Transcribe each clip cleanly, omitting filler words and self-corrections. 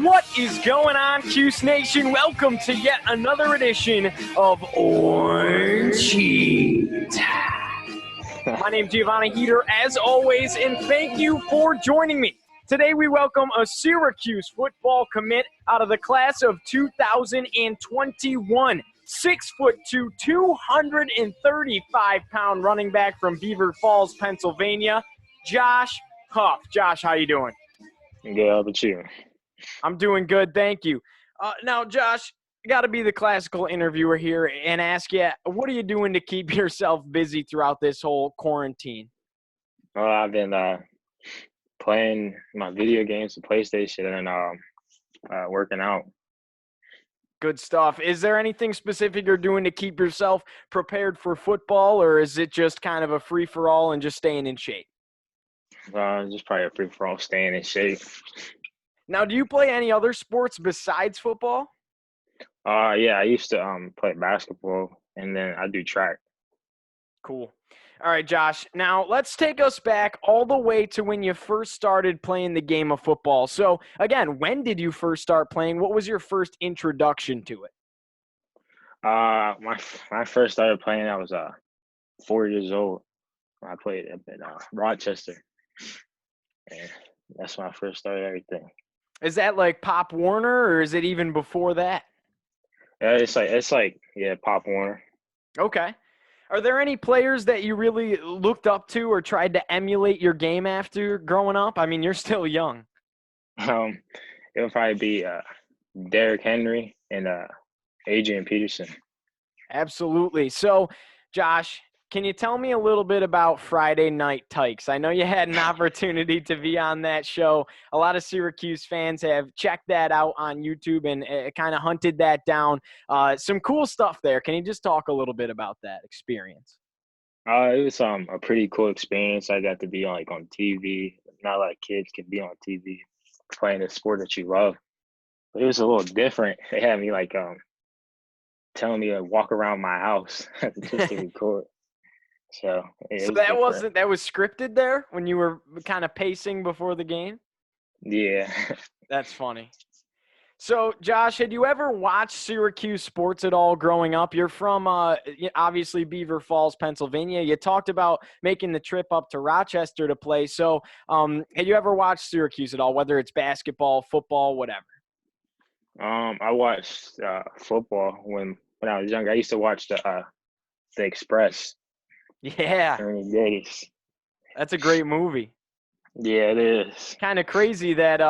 What is going on, Cuse Nation? Welcome to yet another edition of Orange Heat. My name's Giovanni Heater, as always, and thank you for joining me. Today we welcome a Syracuse Football Commit out of the class of 2021. 6'2", 235-pound running back from Beaver Falls, Pennsylvania, Josh Hough. Josh, how you doing? Good, how about you? I'm doing good, thank you. Now, Josh, got to be the classical interviewer here and ask you, what are you doing to keep yourself busy throughout this whole quarantine? Well, I've been playing my video games, the PlayStation, and working out. Good stuff. Is there anything specific you're doing to keep yourself prepared for football, or is it just kind of a free-for-all and just staying in shape? Just probably a free-for-all, staying in shape. Now, do you play any other sports besides football? Yeah, I used to play basketball, and then I do track. Cool. All right, Josh. Now, let's take us back all the way to when you first started playing the game of football. So, again, when did you first start playing? What was your first introduction to it? When I first started playing, I was 4 years old. I played up in Rochester, and that's when I first started everything. Is that like Pop Warner, or is it even before that? It's like Pop Warner. Okay. Are there any players that you really looked up to or tried to emulate your game after growing up? I mean, you're still young. It would probably be Derrick Henry and Adrian Peterson. Absolutely. So, Josh, can you tell me a little bit about Friday Night Tykes? I know you had an opportunity to be on that show. A lot of Syracuse fans have checked that out on YouTube and kind of hunted that down. Some cool stuff there. Can you just talk a little bit about that experience? It was a pretty cool experience. I got to be on TV. Not a lot of kids can be on TV playing a sport that you love. But it was a little different. They had me telling me to walk around my house just to record. So that was scripted there when you were kind of pacing before the game? Yeah. That's funny. So, Josh, had you ever watched Syracuse sports at all growing up? You're from, obviously, Beaver Falls, Pennsylvania. You talked about making the trip up to Rochester to play. So, had you ever watched Syracuse at all, whether it's basketball, football, whatever? I watched football when I was younger. I used to watch the Express. Yeah. Ernie Davis. That's a great movie. Yeah, it is. Kind of crazy that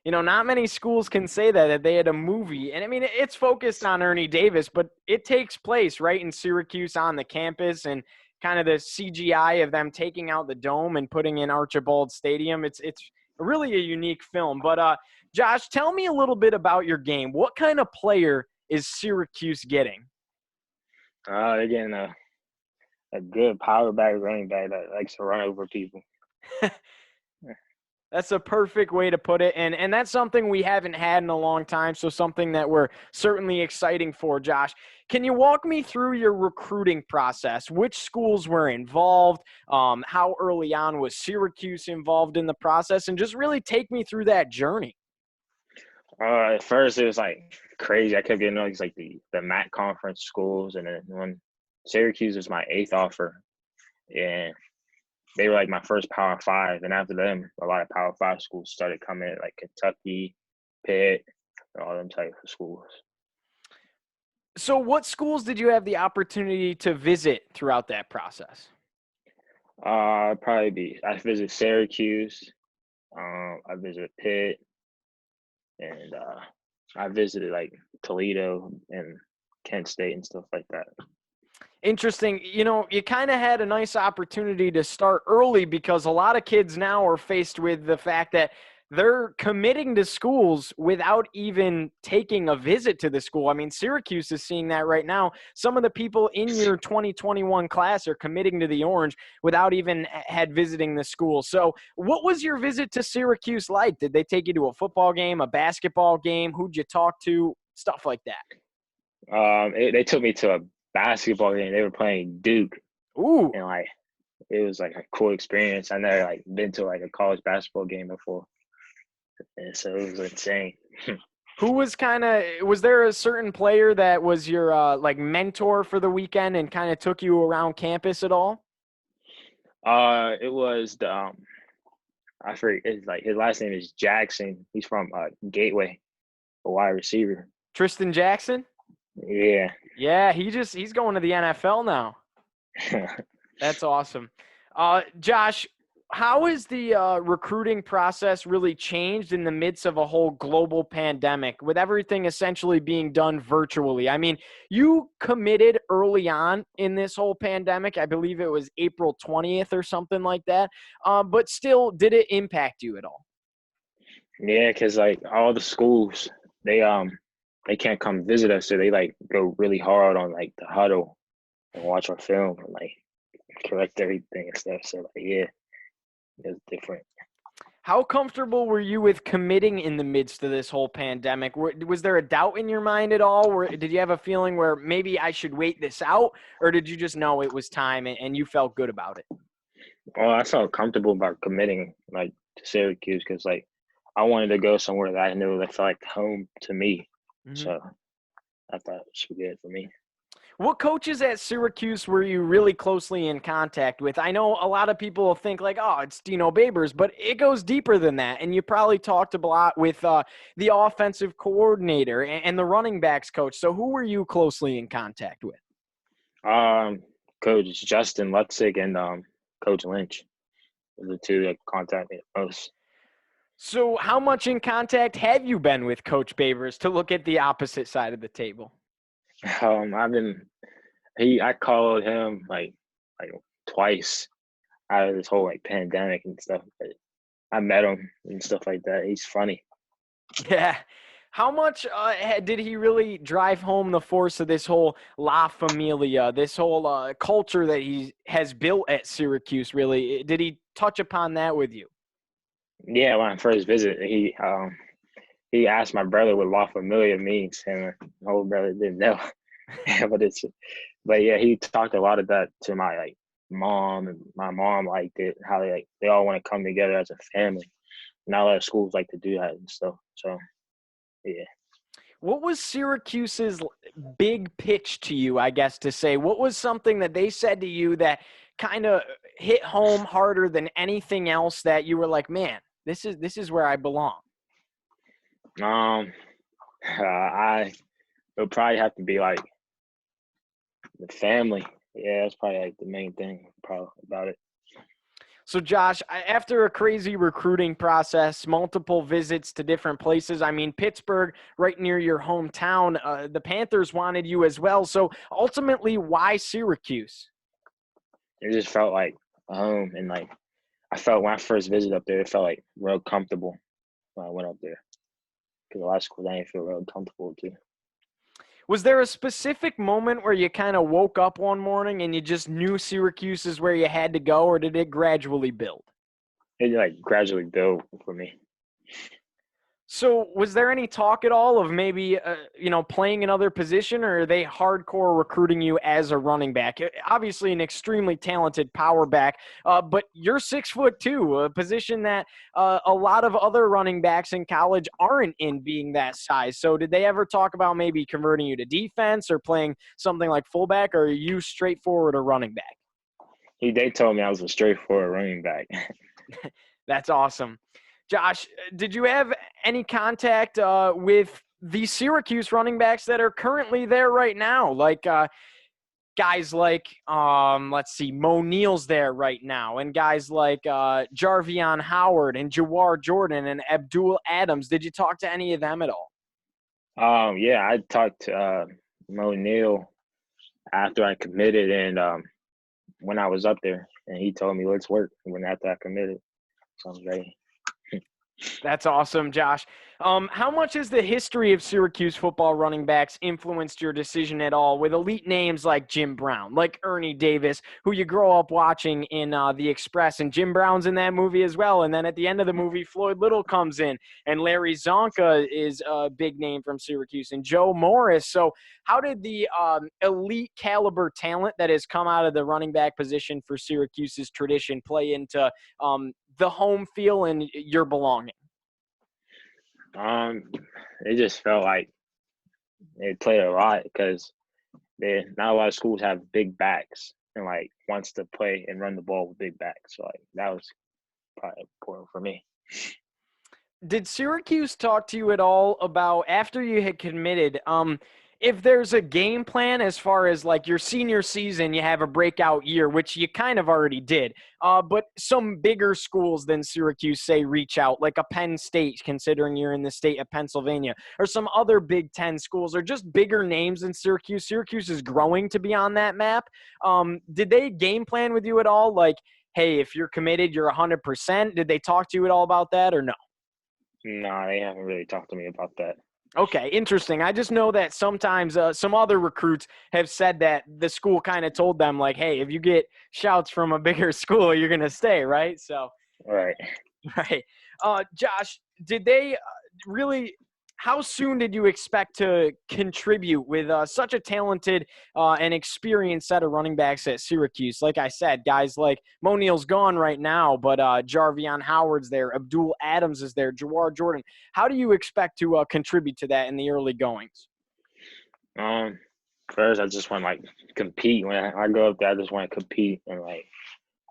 not many schools can say that they had a movie. And, I mean, it's focused on Ernie Davis, but it takes place right in Syracuse on the campus, and kind of the CGI of them taking out the dome and putting in Archibald Stadium. It's really a unique film. But, Josh, tell me a little bit about your game. What kind of player is Syracuse getting? They're getting a good power back running back that likes to run over people. That's a perfect way to put it, and that's something we haven't had in a long time, so something that we're certainly exciting for, Josh. Can you walk me through your recruiting process? Which schools were involved? How early on was Syracuse involved in the process? And just really take me through that journey. At first, it was crazy. I kept getting the MAC conference schools, and then when Syracuse was my 8th offer, and they were my first Power 5. And after them, a lot of Power 5 schools started coming in, like Kentucky, Pitt, and all them type of schools. So what schools did you have the opportunity to visit throughout that process? I visited Syracuse. I visited Pitt, and I visited Toledo and Kent State and stuff like that. Interesting. You kind of had a nice opportunity to start early, because a lot of kids now are faced with the fact that they're committing to schools without even taking a visit to the school. I mean, Syracuse is seeing that right now. Some of the people in your 2021 class are committing to the Orange without even visiting the school. So what was your visit to Syracuse like? Did they take you to a football game, a basketball game? Who'd you talk to? Stuff like that. They took me to a basketball game. They were playing Duke. Ooh. And it was a cool experience. I never been to a college basketball game before. And so it was insane. Who was was there a certain player that was your like mentor for the weekend and kind of took you around campus at all? It was the I forget. It's like his last name is Jackson. He's from Gateway, a wide receiver. Tristan Jackson? Yeah. Yeah, he's going to the NFL now. That's awesome. Josh, how has the recruiting process really changed in the midst of a whole global pandemic with everything essentially being done virtually? I mean, you committed early on in this whole pandemic. I believe it was April 20th or something like that. But still, did it impact you at all? Yeah, because like all the schools, they can't come visit us, so they like go really hard on like the huddle and watch our film and like correct everything and stuff. So like yeah, it was different. How comfortable were you with committing in the midst of this whole pandemic? Was there a doubt in your mind at all? Did you have a feeling where maybe I should wait this out, or did you just know it was time and you felt good about it? Well, I felt comfortable about committing like to Syracuse because like I wanted to go somewhere that I knew that felt like home to me. Mhm. So I thought it was good for me. What coaches at Syracuse were you really closely in contact with? I know a lot of people think like, oh, it's Dino Babers, but it goes deeper than that. And you probably talked a lot with the offensive coordinator and the running backs coach. So who were you closely in contact with? Um, Coach Justin Lutzig and Coach Lynch were the two that contacted me the most. So how much in contact have you been with Coach Babers to look at the opposite side of the table? I've been I called him like twice out of this whole like pandemic and stuff. But I met him and stuff like that. He's funny. Yeah. How much did he really drive home the force of this whole La Familia, this whole culture that he has built at Syracuse, really? Did he touch upon that with you? Yeah, when I first visited, he asked my brother what La Familia means, and my whole brother didn't know. but it's but yeah, he talked a lot of that to my like mom, and my mom liked it. How they all want to come together as a family. Not a lot of schools like to do that and stuff. So yeah. What was Syracuse's big pitch to you, I guess, to say? What was something that they said to you that kind of hit home harder than anything else that you were like, man, this is where I belong? Um, I it'll probably have to be like the family. Yeah, that's probably like the main thing probably about it. So, Josh, after a crazy recruiting process, multiple visits to different places, I mean, Pittsburgh, right near your hometown, the Panthers wanted you as well. So, ultimately, why Syracuse? It just felt like home, and like I felt when I first visited up there, it felt like real comfortable when I went up there. Because a lot of schools I didn't feel real comfortable too. Was there a specific moment where you kind of woke up one morning and you just knew Syracuse is where you had to go, or did it gradually build? It like gradually built for me. So was there any talk at all of maybe, playing another position, or are they hardcore recruiting you as a running back? Obviously an extremely talented power back, but you're 6'2", a position that a lot of other running backs in college aren't in being that size. So did they ever talk about maybe converting you to defense or playing something like fullback, or are you straightforward a running back? They told me I was a straightforward running back. That's awesome. Josh, did you have any contact with the Syracuse running backs that are currently there right now? Like guys like, let's see, Mo Neal's there right now, and guys like Jarvion Howard and Jawar Jordan and Abdul Adams. Did you talk to any of them at all? Yeah, I talked to Mo Neal after I committed, and when I was up there, and he told me let's work. When after I committed, so I was ready. That's awesome, Josh. How much has the history of Syracuse football running backs influenced your decision at all with elite names like Jim Brown, like Ernie Davis, who you grow up watching in The Express, and Jim Brown's in that movie as well. And then at the end of the movie, Floyd Little comes in, and Larry Zonka is a big name from Syracuse, and Joe Morris. So how did the elite caliber talent that has come out of the running back position for Syracuse's tradition play into the home feel and your belonging? Um, it just felt like they played a lot because not a lot of schools have big backs and like wants to play and run the ball with big backs. So like that was probably important for me. Did Syracuse talk to you at all about after you had committed, if there's a game plan as far as like your senior season, you have a breakout year, which you kind of already did, but some bigger schools than Syracuse, say, reach out, like a Penn State, considering you're in the state of Pennsylvania, or some other Big Ten schools, or just bigger names than Syracuse. Syracuse is growing to be on that map. Did they game plan with you at all? Like, hey, if you're committed, you're 100%. Did they talk to you at all about that or no? No, they haven't really talked to me about that. Okay, interesting. I just know that sometimes some other recruits have said that the school kind of told them, like, hey, if you get shouts from a bigger school, you're going to stay, right? So, Right. right. Josh, did they really – how soon did you expect to contribute with such a talented and experienced set of running backs at Syracuse? Like I said, guys like Monil's gone right now, but Jarvion Howard's there, Abdul Adams is there, Jawar Jordan. How do you expect to contribute to that in the early goings? First I just want to like compete. When I go up there, I just want to compete and like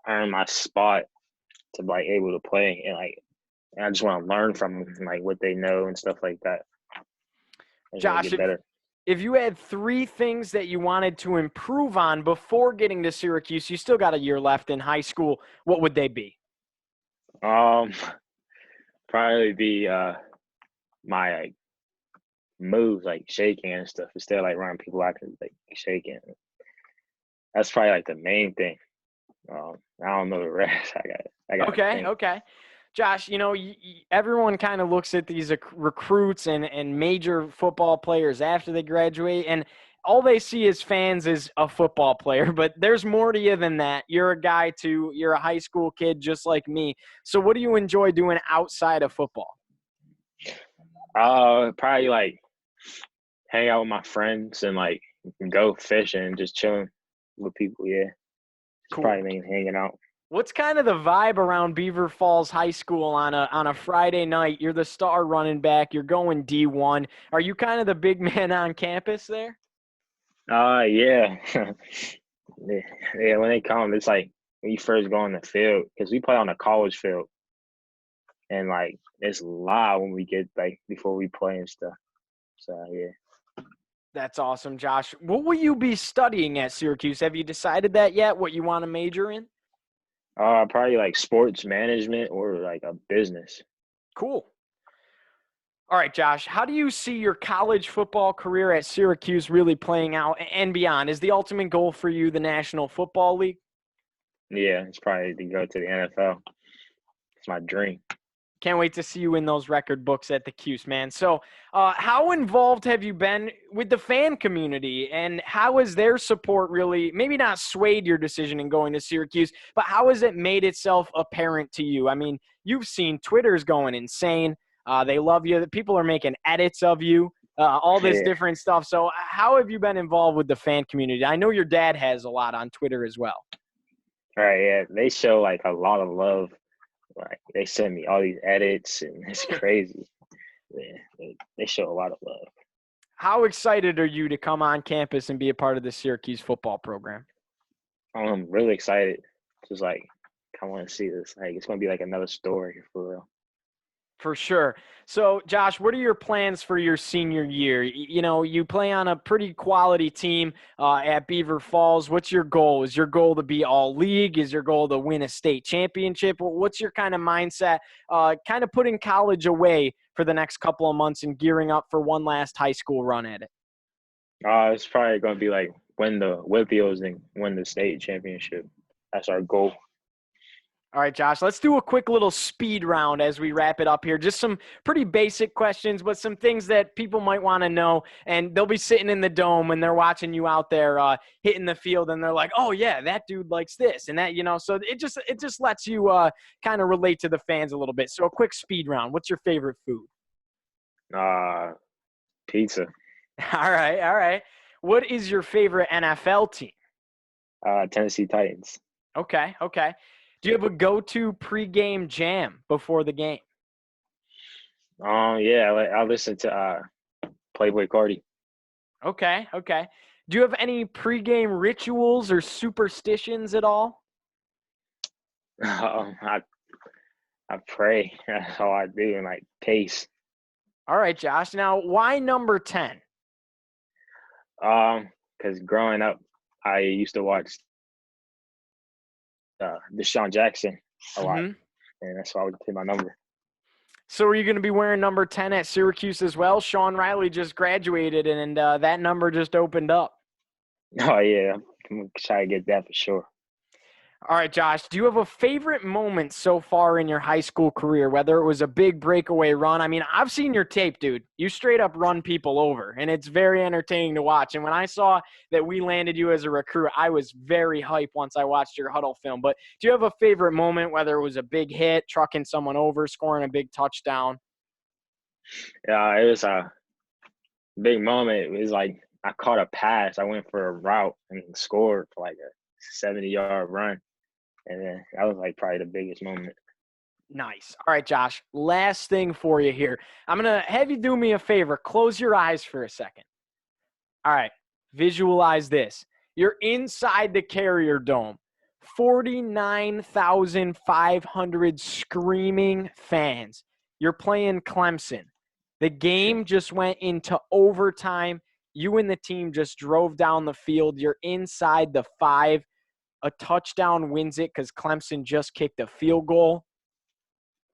earn my spot to like able to play and I just want to learn from them, like what they know and stuff like that. I just want to Josh, get better. if you had three things that you wanted to improve on before getting to Syracuse, you still got a year left in high school, what would they be? Um, Probably be my like moves, like shaking and stuff. Instead of like running people, I can like shaking. That's probably like the main thing. I don't know the rest. I got to Okay, think. okay. Josh, everyone kind of looks at these recruits and major football players after they graduate, and all they see as fans is a football player. But there's more to you than that. You're a guy too. You're a high school kid just like me. So what do you enjoy doing outside of football? Probably like hang out with my friends and like go fishing and just chilling with people. Yeah, it's Cool. probably mean hanging out. What's kind of the vibe around Beaver Falls High School on a Friday night? You're the star running back. You're going D1. Are you kind of the big man on campus there? Yeah. Yeah, yeah, when they come, it's like when you first go on the field because we play on a college field, and like it's loud when we get like before we play and stuff. So yeah, That's awesome, Josh. What will you be studying at Syracuse? Have you decided that yet? What you want to major in? probably like sports management or like a business. Cool. All right, Josh, how do you see your college football career at Syracuse really playing out and beyond? Is the ultimate goal for you the National Football League? Yeah, it's probably to go to the NFL. It's my dream. Can't wait to see you in those record books at the Cuse, man. So, how involved have you been with the fan community, and how has their support really, maybe not swayed your decision in going to Syracuse, but how has it made itself apparent to you? I mean, you've seen Twitter's going insane. They love you. People are making edits of you, all this Yeah, different stuff. So, how have you been involved with the fan community? I know your dad has a lot on Twitter as well. right. Yeah, they show like a lot of love. Like they send me all these edits, and it's crazy. Yeah, they show a lot of love. How excited are you to come on campus and be a part of the Syracuse football program? I'm really excited. Just like I want to see this. Like it's gonna be like another story for real. For sure. So, Josh, what are your plans for your senior year? You play on a pretty quality team at Beaver Falls. What's your goal? Is your goal to be all league? Is your goal to win a state championship? What's your kind of mindset, kind of putting college away for the next couple of months and gearing up for one last high school run at it? It's probably gonna be like win the Whippios and win the state championship. That's our goal. All right, Josh, let's do a quick little speed round as we wrap it up here. Just some pretty basic questions, but some things that people might want to know. And they'll be sitting in the dome and they're watching you out there hitting the field, and they're like, "Oh yeah, that dude likes this and that." So it just lets you kind of relate to the fans a little bit. So a quick speed round. What's your favorite food? Uh, Pizza. All right, all right. What is your favorite NFL team? Tennessee Titans. Okay, okay. Do you have a go-to pregame jam before the game? Yeah, I listen to Playboy Cardi. Okay, okay. Do you have any pregame rituals or superstitions at all? Um, I I pray. That's all I do, and like pace. All right, Josh. Now, why number 10? Because growing up, I used to watch Deshaun Jackson a lot, Mm-hmm. and that's why I would put my number. So are you going to be wearing number 10 at Syracuse as well? Sean Riley just graduated, and that number just opened up. Oh yeah, I'm gonna try to get that for sure. All right, Josh, do you have a favorite moment so far in your high school career, whether it was a big breakaway run? I mean, I've seen your tape, dude. You straight up run people over, and it's very entertaining to watch. And when I saw that we landed you as a recruit, I was very hyped once I watched your huddle film. But do you have a favorite moment, whether it was a big hit, trucking someone over, scoring a big touchdown? Yeah, it was a big moment. It was like I caught a pass. I went for a route and scored for like a 70-yard run, and then that was like probably the biggest moment. Nice. All right, Josh, last thing for you here. I'm going to have you do me a favor. Close your eyes for a second. All right, visualize this. You're inside the Carrier Dome. 49,500 screaming fans. You're playing Clemson. The game just went into overtime. You and the team just drove down the field. You're inside the 5. A touchdown wins it because Clemson just kicked a field goal.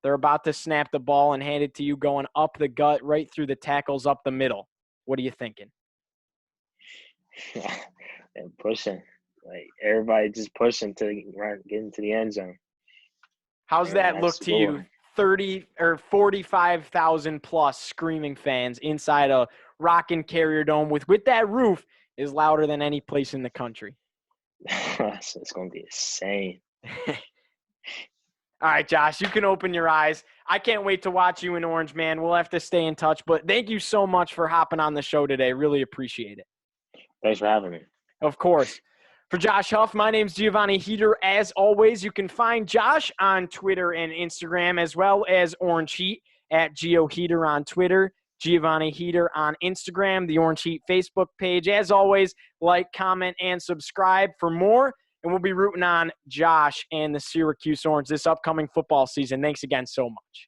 They're about to snap the ball and hand it to you going up the gut, right through the tackles, up the middle. What are you thinking? And pushing, like everybody just pushing to get into the end zone. How's And that I look to you? scored. 30 or 45,000 plus screaming fans inside a rockin' Carrier Dome with that roof is louder than any place in the country. It's going to be insane. All right, Josh, you can open your eyes. I can't wait to watch you in Orange, man. We'll have to stay in touch, but thank you so much for hopping on the show today. Really appreciate it. Thanks for having me. Of course. For Josh Hough, my name's Giovanni Heater. As always, you can find Josh on Twitter and Instagram, as well as Orange Heat at Geo Heater on Twitter, Giovanni Heater on Instagram, the Orange Heat Facebook page. As always, like, comment, and subscribe for more. And we'll be rooting on Josh and the Syracuse Orange this upcoming football season. Thanks again so much.